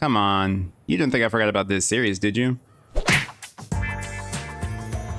Come on, you didn't think I forgot about this series, did you?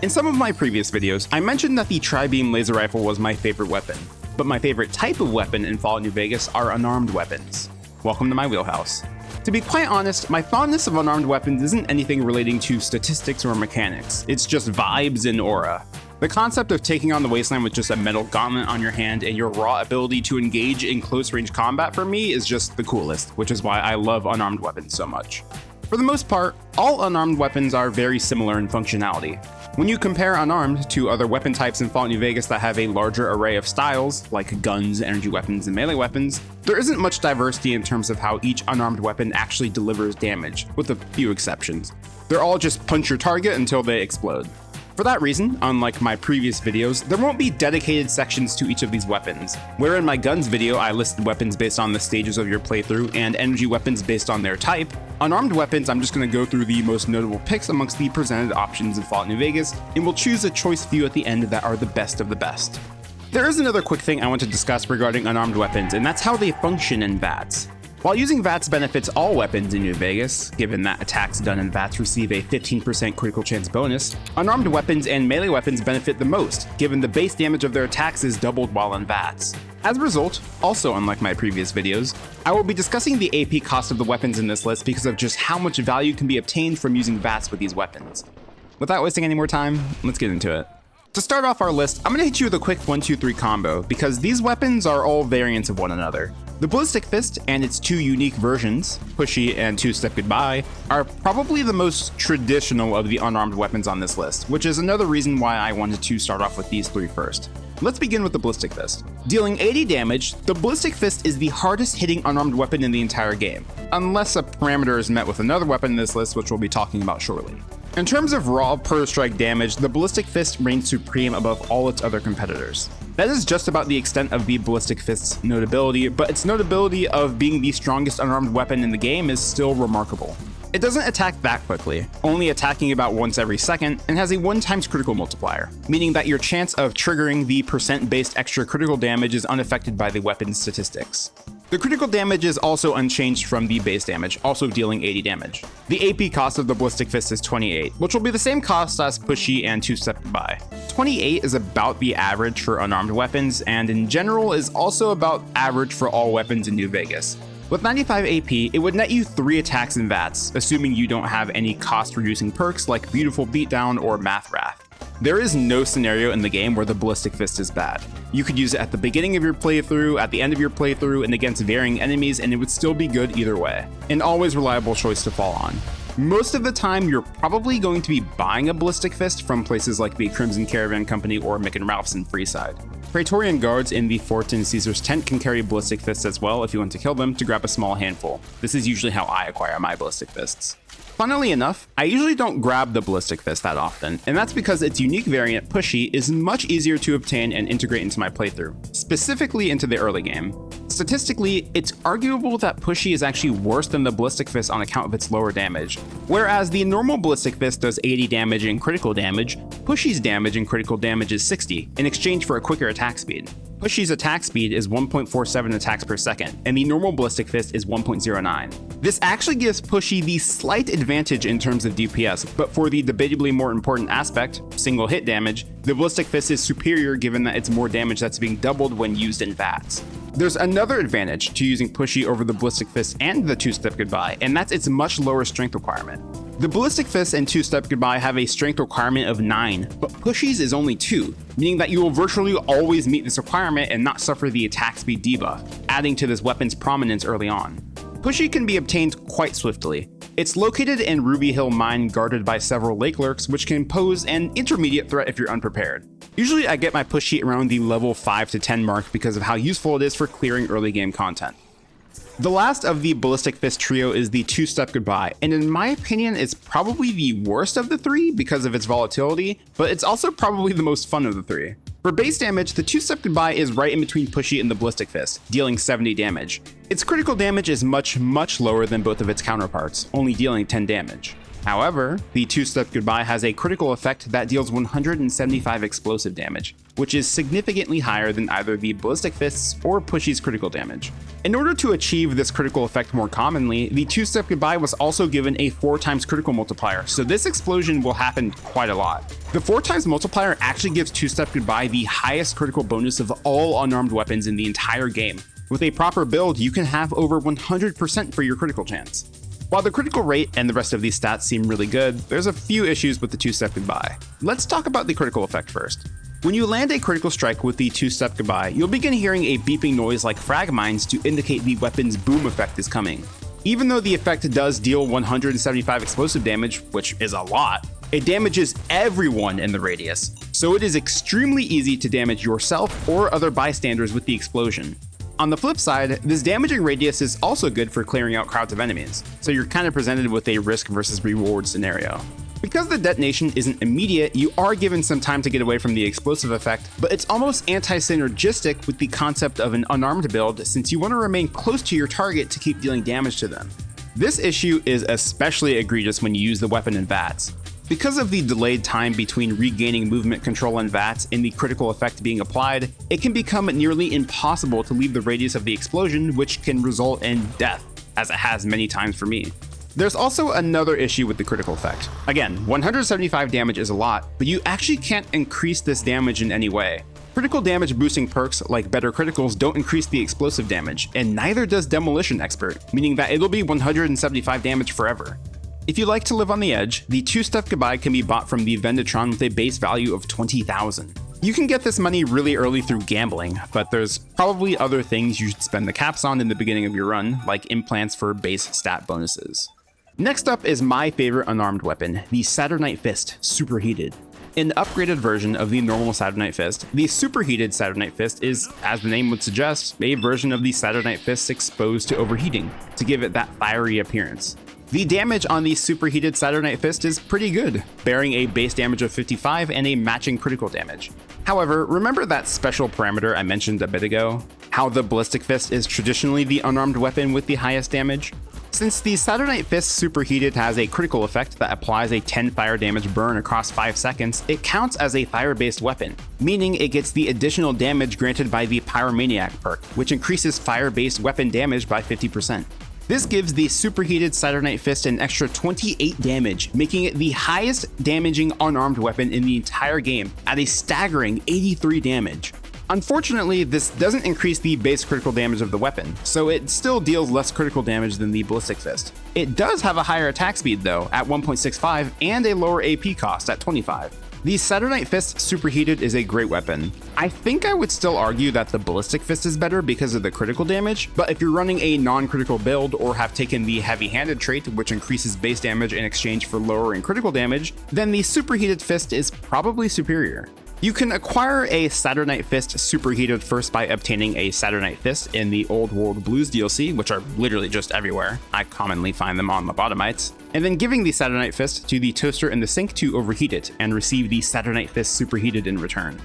In some of my previous videos, I mentioned that the Tri-Beam laser rifle was my favorite weapon, but my favorite type of weapon in Fallout New Vegas are unarmed weapons. Welcome to my wheelhouse. To be quite honest, my fondness of unarmed weapons isn't anything relating to statistics or mechanics, it's just vibes and aura. The concept of taking on the Wasteland with just a metal gauntlet on your hand and your raw ability to engage in close-range combat for me is just the coolest, which is why I love unarmed weapons so much. For the most part, all unarmed weapons are very similar in functionality. When you compare unarmed to other weapon types in Fallout New Vegas that have a larger array of styles, like guns, energy weapons, and melee weapons, there isn't much diversity in terms of how each unarmed weapon actually delivers damage, with a few exceptions. They're all just punch your target until they explode. For that reason, unlike my previous videos, there won't be dedicated sections to each of these weapons. Where in my guns video I listed weapons based on the stages of your playthrough and energy weapons based on their type, unarmed weapons I'm just going to go through the most notable picks amongst the presented options in Fallout New Vegas, and we'll choose a choice few at the end that are the best of the best. There is another quick thing I want to discuss regarding unarmed weapons, and that's how they function in VATS. While using VATS benefits all weapons in New Vegas, given that attacks done in VATS receive a 15% critical chance bonus, unarmed weapons and melee weapons benefit the most, given the base damage of their attacks is doubled while in VATS. As a result, also unlike my previous videos, I will be discussing the AP cost of the weapons in this list because of just how much value can be obtained from using VATS with these weapons. Without wasting any more time, let's get into it. To start off our list, I'm going to hit you with a quick 1-2-3 combo, because these weapons are all variants of one another. The Ballistic Fist and its two unique versions, Pushy and Two-Step Goodbye, are probably the most traditional of the unarmed weapons on this list, which is another reason why I wanted to start off with these three first. Let's begin with the Ballistic Fist. Dealing 80 damage, the Ballistic Fist is the hardest hitting unarmed weapon in the entire game, unless a parameter is met with another weapon in this list, which we'll be talking about shortly. In terms of raw per strike damage, the Ballistic Fist reigns supreme above all its other competitors. That is just about the extent of the Ballistic Fist's notability, but its notability of being the strongest unarmed weapon in the game is still remarkable. It doesn't attack that quickly, only attacking about once every second, and has a 1x critical multiplier, meaning that your chance of triggering the percent-based extra critical damage is unaffected by the weapon's statistics. The critical damage is also unchanged from the base damage, also dealing 80 damage. The AP cost of the Ballistic Fist is 28, which will be the same cost as Pushy and Two-Step Goodbye. 28 is about the average for unarmed weapons, and in general is also about average for all weapons in New Vegas. With 95 AP, it would net you 3 attacks in VATS, assuming you don't have any cost-reducing perks like Beautiful Beatdown or Math Wrath. There is no scenario in the game where the Ballistic Fist is bad. You could use it at the beginning of your playthrough, at the end of your playthrough, and against varying enemies, and it would still be good either way. An always reliable choice to fall on. Most of the time, you're probably going to be buying a Ballistic Fist from places like the Crimson Caravan Company or Mick and Ralph's in Freeside. Praetorian guards in the fort in Caesar's Tent can carry Ballistic Fists as well if you want to kill them to grab a small handful. This is usually how I acquire my Ballistic Fists. Funnily enough, I usually don't grab the Ballistic Fist that often, and that's because its unique variant, Pushy, is much easier to obtain and integrate into my playthrough, specifically into the early game. Statistically, it's arguable that Pushy is actually worse than the Ballistic Fist on account of its lower damage. Whereas the normal Ballistic Fist does 80 damage and critical damage, Pushy's damage and critical damage is 60, in exchange for a quicker attack speed. Pushy's attack speed is 1.47 attacks per second, and the normal Ballistic Fist is 1.09. This actually gives Pushy the slight advantage in terms of DPS, but for the debatably more important aspect, single hit damage, the Ballistic Fist is superior given that it's more damage that's being doubled when used in VATS. There's another advantage to using Pushy over the Ballistic Fist and the Two-Step Goodbye, and that's its much lower strength requirement. The Ballistic Fist and Two-Step Goodbye have a strength requirement of 9, but Pushy's is only 2, meaning that you will virtually always meet this requirement and not suffer the attack speed debuff, adding to this weapon's prominence early on. Pushy can be obtained quite swiftly. It's located in Ruby Hill Mine guarded by several lake lurks, which can pose an intermediate threat if you're unprepared. Usually I get my Pushy around the level 5 to 10 mark because of how useful it is for clearing early game content. The last of the Ballistic Fist trio is the Two-Step Goodbye, and in my opinion it's probably the worst of the three because of its volatility, but it's also probably the most fun of the three. For base damage, the Two-Step Goodbye is right in between Pushy and the Ballistic Fist, dealing 70 damage. Its critical damage is much lower than both of its counterparts, only dealing 10 damage. However, the Two-Step Goodbye has a critical effect that deals 175 explosive damage. which is significantly higher than either the Ballistic Fists or Pushy's critical damage. In order to achieve this critical effect more commonly, the 2-Step Goodbye was also given a 4x critical multiplier, so this explosion will happen quite a lot. The 4x multiplier actually gives 2-Step Goodbye the highest critical bonus of all unarmed weapons in the entire game. With a proper build, you can have over 100% for your critical chance. While the critical rate and the rest of these stats seem really good, there's a few issues with the 2-Step Goodbye. Let's talk about the critical effect first. When you land a critical strike with the 2-Step Goodbye, you'll begin hearing a beeping noise like frag mines to indicate the weapon's boom effect is coming. Even though the effect does deal 175 explosive damage, which is a lot, it damages everyone in the radius, so it is extremely easy to damage yourself or other bystanders with the explosion. On the flip side, this damaging radius is also good for clearing out crowds of enemies, so you're kind of presented with a risk versus reward scenario. Because the detonation isn't immediate, you are given some time to get away from the explosive effect, but it's almost anti-synergistic with the concept of an unarmed build since you want to remain close to your target to keep dealing damage to them. This issue is especially egregious when you use the weapon in VATS. Because of the delayed time between regaining movement control in VATS and the critical effect being applied, it can become nearly impossible to leave the radius of the explosion, which can result in death, as it has many times for me. There's also another issue with the critical effect. Again, 175 damage is a lot, but you actually can't increase this damage in any way. Critical damage boosting perks like Better Criticals don't increase the explosive damage, and neither does Demolition Expert, meaning that it'll be 175 damage forever. If you like to live on the edge, the 2-Step Goodbye can be bought from the Venditron with a base value of 20,000. You can get this money really early through gambling, but there's probably other things you should spend the caps on in the beginning of your run, like implants for base stat bonuses. Next up is my favorite unarmed weapon, the Saturnite Fist, Superheated. In the upgraded version of the normal Saturnite Fist, the Superheated Saturnite Fist is, as the name would suggest, a version of the Saturnite Fist exposed to overheating, to give it that fiery appearance. The damage on the Superheated Saturnite Fist is pretty good, bearing a base damage of 55 and a matching critical damage. However, remember that special parameter I mentioned a bit ago? How the Ballistic Fist is traditionally the unarmed weapon with the highest damage? Since the Saturnite Fist Superheated has a critical effect that applies a 10 fire damage burn across 5 seconds, it counts as a fire-based weapon, meaning it gets the additional damage granted by the Pyromaniac perk, which increases fire-based weapon damage by 50%. This gives the Superheated Saturnite Fist an extra 28 damage, making it the highest damaging unarmed weapon in the entire game at a staggering 83 damage. Unfortunately, this doesn't increase the base critical damage of the weapon, so it still deals less critical damage than the Ballistic Fist. It does have a higher attack speed though, at 1.65, and a lower AP cost at 25. The Saturnite Fist Superheated is a great weapon. I think I would still argue that the Ballistic Fist is better because of the critical damage, but if you're running a non-critical build or have taken the heavy-handed trait, which increases base damage in exchange for lowering critical damage, then the Superheated Fist is probably superior. You can acquire a Saturnite Fist Superheated first by obtaining a Saturnite Fist in the Old World Blues DLC, which are literally just everywhere. I commonly find them on lobotomites. And then giving the Saturnite Fist to the toaster in the sink to overheat it and receive the Saturnite Fist Superheated in return.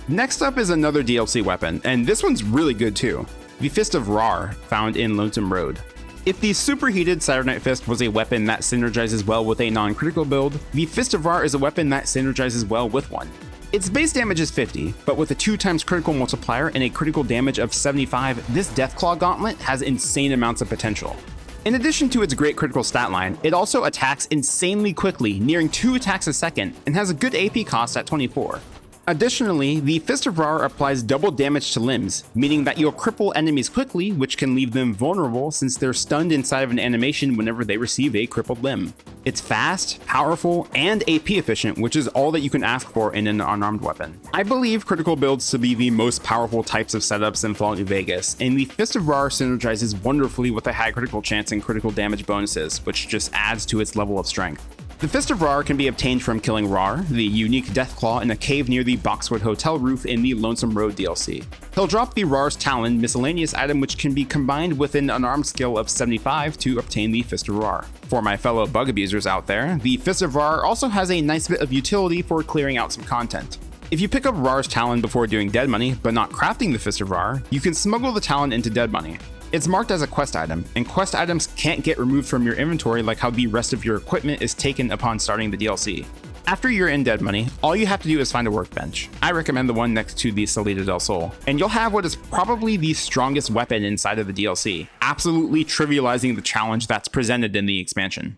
Next up is another DLC weapon, and this one's really good too. The Fist of Rawr, found in Lonesome Road. If the Superheated Saturnite Fist was a weapon that synergizes well with a non-critical build, the Fist of Rawr is a weapon that synergizes well with one. Its base damage is 50, but with a 2x critical multiplier and a critical damage of 75, this Deathclaw Gauntlet has insane amounts of potential. In addition to its great critical stat line, it also attacks insanely quickly, nearing 2 attacks a second, and has a good AP cost at 24. Additionally, the Fist of Rawr applies double damage to limbs, meaning that you'll cripple enemies quickly, which can leave them vulnerable since they're stunned inside of an animation whenever they receive a crippled limb. It's fast, powerful, and AP efficient, which is all that you can ask for in an unarmed weapon. I believe critical builds to be the most powerful types of setups in Fallout New Vegas, and the Fist of Rawr synergizes wonderfully with a high critical chance and critical damage bonuses, which just adds to its level of strength. The Fist of Rawr can be obtained from killing Rawr, the unique Deathclaw, in a cave near the Boxwood Hotel roof in the Lonesome Road DLC. He'll drop the Rawr's Talon miscellaneous item, which can be combined with an unarmed skill of 75 to obtain the Fist of Rawr. For my fellow bug abusers out there, the Fist of Rawr also has a nice bit of utility for clearing out some content. If you pick up Rawr's Talon before doing Dead Money, but not crafting the Fist of Rawr, you can smuggle the Talon into Dead Money. It's marked as a quest item, and quest items can't get removed from your inventory like how the rest of your equipment is taken upon starting the DLC. After you're in dead money, all you have to do is find a workbench. I recommend the one next to the Salida del Sol, and you'll have what is probably the strongest weapon inside of the DLC, absolutely trivializing the challenge that's presented in the expansion.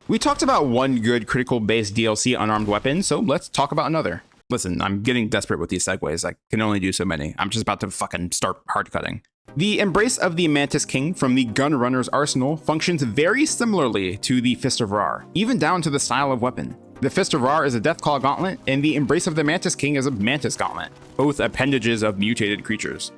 We talked about one good critical-based DLC unarmed weapon, so let's talk about another. Listen, I'm getting desperate with these segues. I can only do so many. I'm just about to fucking start hard cutting. The Embrace of the Mantis King from the Gunrunner's arsenal functions very similarly to the Fist of Rawr, even down to the style of weapon. The Fist of Rawr is a Deathclaw gauntlet, and the Embrace of the Mantis King is a Mantis gauntlet, both appendages of mutated creatures.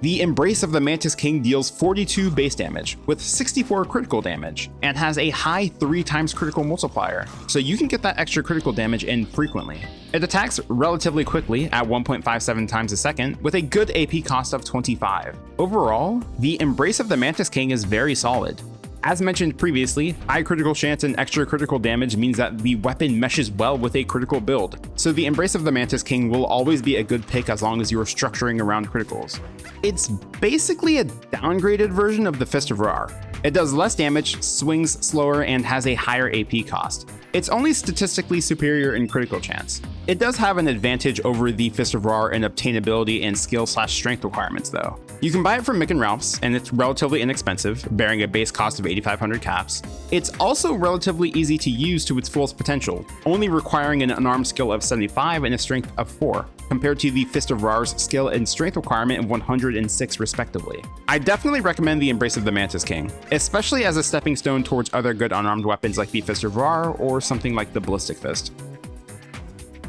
The Embrace of the Mantis King deals 42 base damage, with 64 critical damage, and has a high 3x critical multiplier, so you can get that extra critical damage in frequently. It attacks relatively quickly at 1.57 times a second, with a good AP cost of 25. Overall, the Embrace of the Mantis King is very solid. As mentioned previously, high critical chance and extra critical damage means that the weapon meshes well with a critical build, so the Embrace of the Mantis King will always be a good pick as long as you are structuring around criticals. It's basically a downgraded version of the Fist of Rawr. It does less damage, swings slower, and has a higher AP cost. It's only statistically superior in critical chance. It does have an advantage over the Fist of Rawr in obtainability and skill/strength requirements though. You can buy it from Mick and Ralph's, and it's relatively inexpensive, bearing a base cost of 8,500 caps. It's also relatively easy to use to its fullest potential, only requiring an unarmed skill of 75 and a strength of 4, compared to the Fist of Rawr's skill and strength requirement of 106 respectively. I definitely recommend the Embrace of the Mantis King, especially as a stepping stone towards other good unarmed weapons like the Fist of Rawr or something like the Ballistic Fist.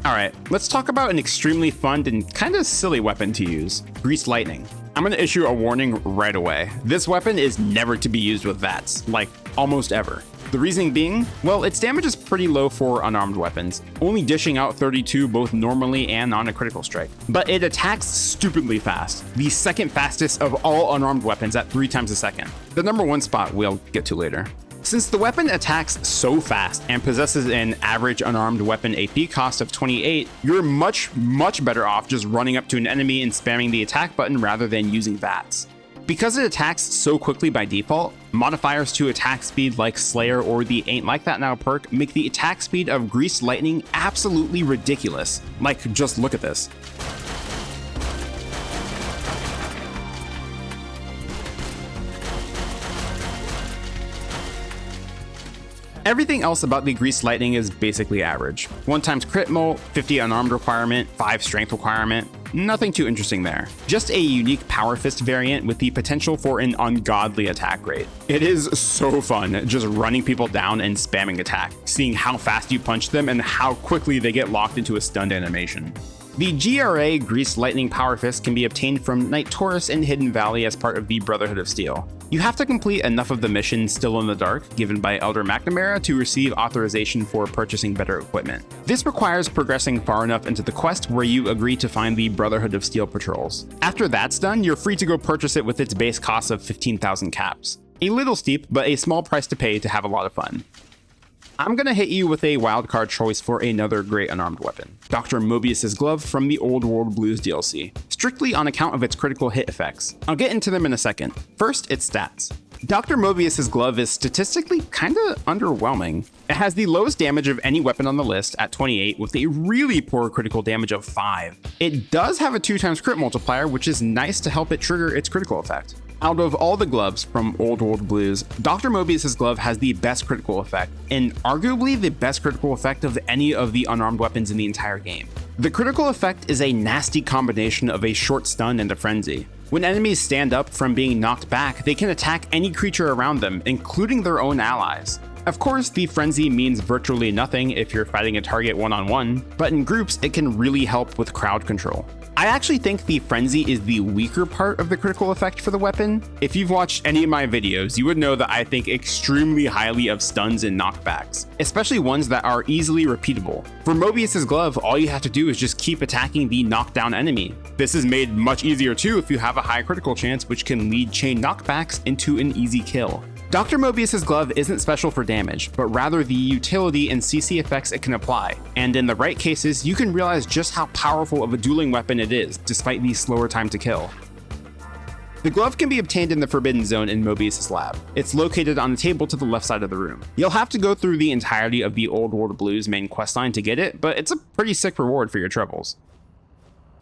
Alright, let's talk about an extremely fun and kinda silly weapon to use, Greased Lightning. I'm gonna issue a warning right away. This weapon is never to be used with VATS, like almost ever. The reasoning being, well, its damage is pretty low for unarmed weapons, only dishing out 32 both normally and on a critical strike. But it attacks stupidly fast, the second fastest of all unarmed weapons at 3 times a second. The number 1 spot we'll get to later. Since the weapon attacks so fast and possesses an average unarmed weapon AP cost of 28, you're much better off just running up to an enemy and spamming the attack button rather than using VATS. Because it attacks so quickly by default, modifiers to attack speed like Slayer or the Ain't Like That Now perk make the attack speed of Greased Lightning absolutely ridiculous. Like, just look at this. Everything else about the Greased Lightning is basically average. 1 times crit mult, 50 unarmed requirement, 5 strength requirement, nothing too interesting there. Just a unique Power Fist variant with the potential for an ungodly attack rate. It is so fun just running people down and spamming attack, seeing how fast you punch them and how quickly they get locked into a stunned animation. The GRA Greased Lightning Power Fist can be obtained from Knight Taurus in Hidden Valley as part of the Brotherhood of Steel. You have to complete enough of the mission Still in the Dark, given by Elder McNamara, to receive authorization for purchasing better equipment. This requires progressing far enough into the quest where you agree to find the Brotherhood of Steel patrols. After that's done, you're free to go purchase it with its base cost of 15,000 caps. A little steep, but a small price to pay to have a lot of fun. I'm gonna hit you with a wildcard choice for another great unarmed weapon, Dr. Mobius's Glove from the Old World Blues DLC, strictly on account of its critical hit effects. I'll get into them in a second. First, its stats. Dr. Mobius's Glove is statistically kinda underwhelming. It has the lowest damage of any weapon on the list at 28 with a really poor critical damage of 5. It does have a 2 times crit multiplier, which is nice to help it trigger its critical effect. Out of all the gloves from Old World Blues, Dr. Mobius's Glove has the best critical effect, and arguably the best critical effect of any of the unarmed weapons in the entire game. The critical effect is a nasty combination of a short stun and a frenzy. When enemies stand up from being knocked back, they can attack any creature around them, including their own allies. Of course, the frenzy means virtually nothing if you're fighting a target one-on-one, but in groups it can really help with crowd control. I actually think the frenzy is the weaker part of the critical effect for the weapon. If you've watched any of my videos, you would know that I think extremely highly of stuns and knockbacks, especially ones that are easily repeatable. For Mobius's Glove, all you have to do is just keep attacking the knockdown enemy. This is made much easier too if you have a high critical chance, which can lead chain knockbacks into an easy kill. Dr. Mobius's Glove isn't special for damage, but rather the utility and CC effects it can apply, and in the right cases, you can realize just how powerful of a dueling weapon it is, despite the slower time to kill. The glove can be obtained in the Forbidden Zone in Mobius' lab. It's located on the table to the left side of the room. You'll have to go through the entirety of the Old World Blues main questline to get it, but it's a pretty sick reward for your troubles.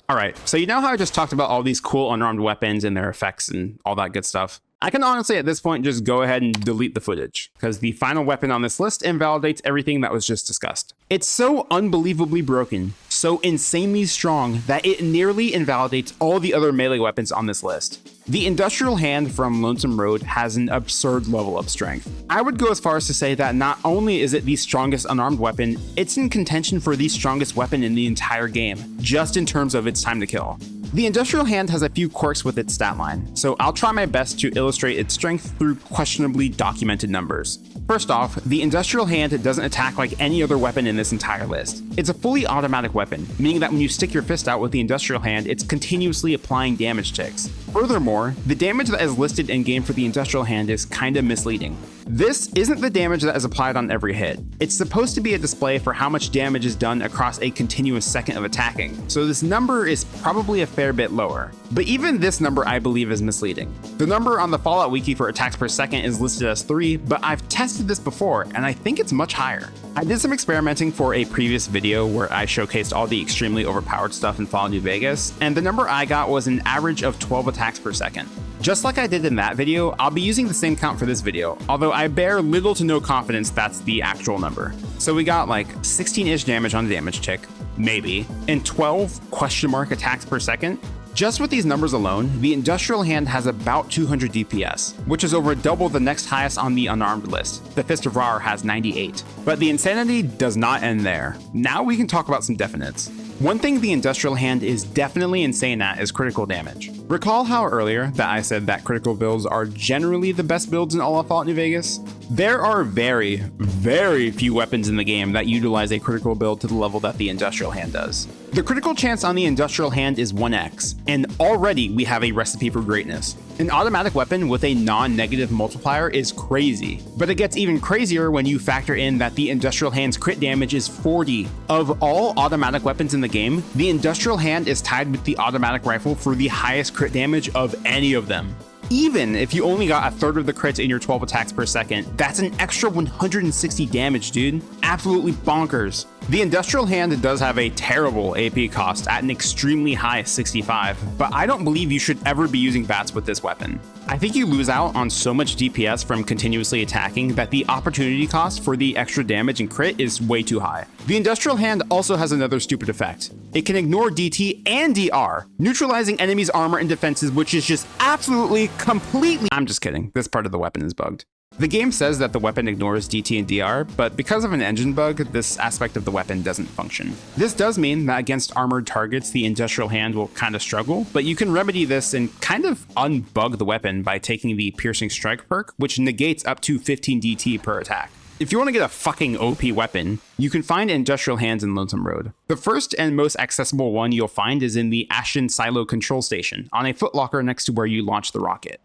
Alright, so you know how I just talked about all these cool unarmed weapons and their effects and all that good stuff? I can honestly at this point just go ahead and delete the footage, because the final weapon on this list invalidates everything that was just discussed. It's so unbelievably broken, so insanely strong, that it nearly invalidates all the other melee weapons on this list. The Industrial Hand from Lonesome Road has an absurd level of strength. I would go as far as to say that not only is it the strongest unarmed weapon, it's in contention for the strongest weapon in the entire game, just in terms of its time to kill. The Industrial Hand has a few quirks with its stat line, so I'll try my best to illustrate its strength through questionably documented numbers. First off, the Industrial Hand doesn't attack like any other weapon in this entire list. It's a fully automatic weapon, meaning that when you stick your fist out with the Industrial Hand, it's continuously applying damage ticks. Furthermore, the damage that is listed in-game for the Industrial Hand is kinda misleading. This isn't the damage that is applied on every hit. It's supposed to be a display for how much damage is done across a continuous second of attacking, so this number is probably a fair bit lower. But even this number I believe is misleading. The number on the Fallout wiki for attacks per second is listed as 3, but I've tested this before and I think it's much higher. I did some experimenting for a previous video where I showcased all the extremely overpowered stuff in Fallout New Vegas, and the number I got was an average of 12 attacks per second. Just like I did in that video, I'll be using the same count for this video, although I bear little to no confidence that's the actual number. So we got like 16-ish damage on the damage tick, maybe, and 12 question mark attacks per second. Just with these numbers alone, the Industrial Hand has about 200 DPS, which is over double the next highest on the unarmed list. The Fist of Rawr has 98. But the insanity does not end there. Now we can talk about some definites. One thing the Industrial Hand is definitely insane at is critical damage. Recall how earlier that I said that critical builds are generally the best builds in all of Fallout New Vegas? There are very, very few weapons in the game that utilize a critical build to the level that the Industrial Hand does. The critical chance on the Industrial Hand is 1x, and already we have a recipe for greatness. An automatic weapon with a non-negative multiplier is crazy, but it gets even crazier when you factor in that the Industrial Hand's crit damage is 40. Of all automatic weapons in the game, the Industrial Hand is tied with the automatic rifle for the highest crit damage of any of them. Even if you only got a third of the crits in your 12 attacks per second, that's an extra 160 damage, dude. Absolutely bonkers. The Industrial Hand does have a terrible AP cost at an extremely high 65, but I don't believe you should ever be using VATS with this weapon. I think you lose out on so much DPS from continuously attacking that the opportunity cost for the extra damage and crit is way too high. The Industrial Hand also has another stupid effect. It can ignore DT and DR, neutralizing enemies' armor and defenses, which is just absolutely, completely— I'm just kidding, this part of the weapon is bugged. The game says that the weapon ignores DT and DR, but because of an engine bug, this aspect of the weapon doesn't function. This does mean that against armored targets, the Industrial Hand will kind of struggle, but you can remedy this and kind of unbug the weapon by taking the Piercing Strike perk, which negates up to 15 DT per attack. If you want to get a fucking OP weapon, you can find Industrial Hands in Lonesome Road. The first and most accessible one you'll find is in the Ashton Silo Control Station, on a footlocker next to where you launch the rocket.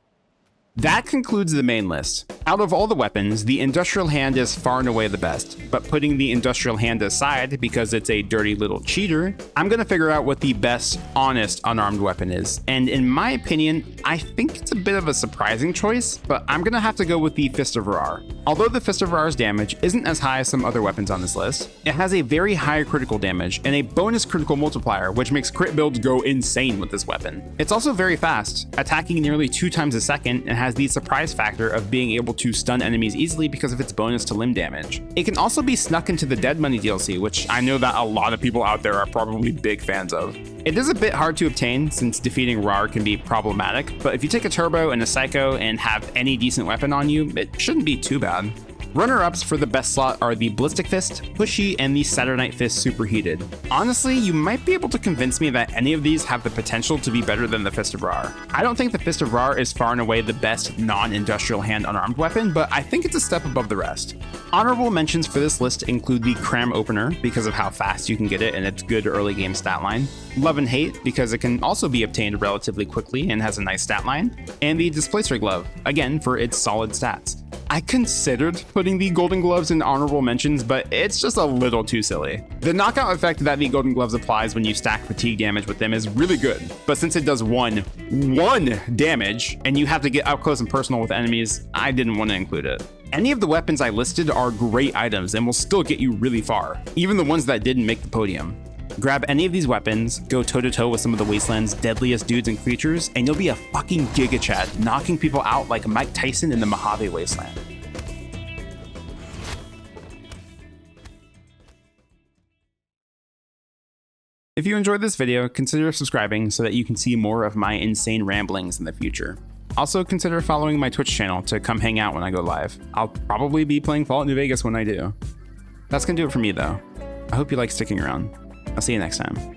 That concludes the main list. Out of all the weapons, the Industrial Hand is far and away the best, but putting the Industrial Hand aside because it's a dirty little cheater, I'm gonna figure out what the best, honest, unarmed weapon is. And in my opinion, I think it's a bit of a surprising choice, but I'm gonna have to go with the Fist of Rawr. Although the Fist of Rawr's damage isn't as high as some other weapons on this list, it has a very high critical damage and a bonus critical multiplier, which makes crit builds go insane with this weapon. It's also very fast, attacking nearly 2 times a second, and has the surprise factor of being able to stun enemies easily because of its bonus to limb damage. It can also be snuck into the Dead Money DLC, which I know that a lot of people out there are probably big fans of. It is a bit hard to obtain since defeating Rawr can be problematic, but if you take a Turbo and a Psycho and have any decent weapon on you, it shouldn't be too bad. Runner-ups for the best slot are the Ballistic Fist, Pushy, and the Saturnite Fist Superheated. Honestly, you might be able to convince me that any of these have the potential to be better than the Fist of Rawr. I don't think the Fist of Rawr is far and away the best non-Industrial Hand unarmed weapon, but I think it's a step above the rest. Honorable mentions for this list include the Cram Opener, because of how fast you can get it and its good early game stat line, Love and Hate, because it can also be obtained relatively quickly and has a nice stat line, and the Displacer Glove, again for its solid stats. I I considered putting the golden gloves in honorable mentions, but it's just a little too silly. The knockout effect that the golden gloves applies when you stack fatigue damage with them is really good, but since it does one damage, and you have to get up close and personal with enemies, I didn't want to include it. Any of the weapons I listed are great items and will still get you really far, even the ones that didn't make the podium. Grab any of these weapons, go toe-to-toe with some of the Wasteland's deadliest dudes and creatures, and you'll be a fucking Giga Chad, knocking people out like Mike Tyson in the Mojave Wasteland. If you enjoyed this video, consider subscribing so that you can see more of my insane ramblings in the future. Also, consider following my Twitch channel to come hang out when I go live. I'll probably be playing Fallout New Vegas when I do. That's gonna do it for me though. I hope you like sticking around. I'll see you next time.